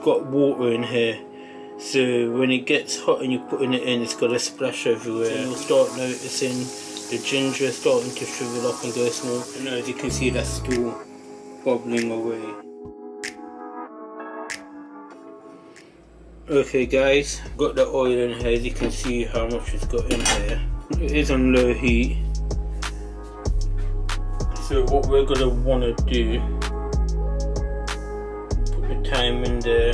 got water in here, so when it gets hot and you're putting it in, it's got a splash everywhere. So you'll start noticing the ginger starting to shrivel up and go small. And as you can see, that's still bubbling away. Okay guys, got the oil in here. As you can see how much it's got in here. It is on low heat. So what we're gonna wanna do, put the thyme in there.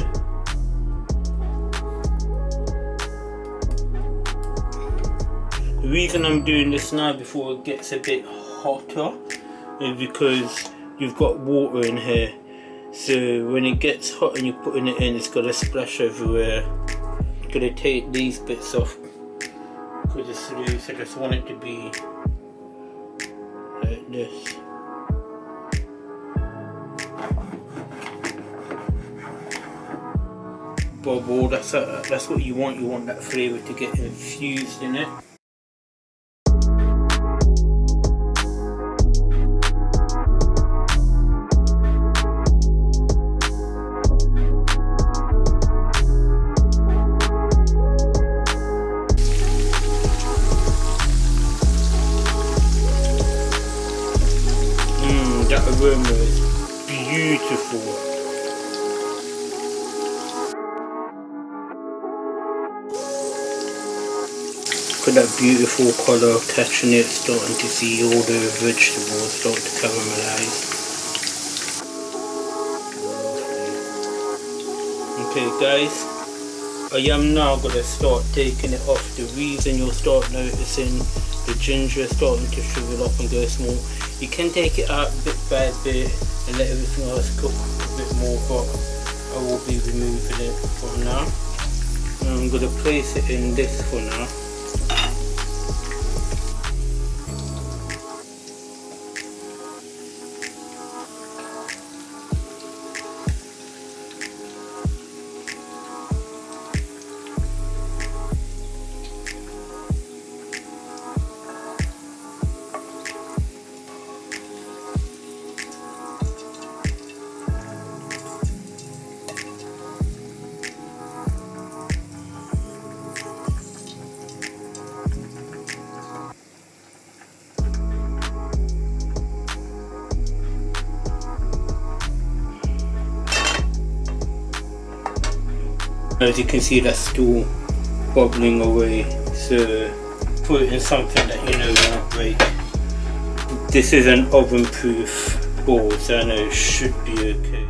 The reason I'm doing this now before it gets a bit hotter is because you've got water in here. So when it gets hot and you're putting it in, it's got a splash everywhere. I'm gonna take these bits off because it's loose. I just want it to be like this. Bubble, that's what you want. You want that flavour to get infused in it. That aroma is beautiful. Look at that beautiful colour catching it, starting to see all the vegetables start to caramelise. Okay guys, I am now going to start taking it off. The reason you'll start noticing the ginger starting to shrivel up and go small. You can take it out bit by bit and let everything else cook a bit more, but I will be removing it for now. And I'm going to place it in this for now. As you can see, that's still bubbling away, so put it in something that you know won't break. This is an oven proof bowl, so I know it should be okay.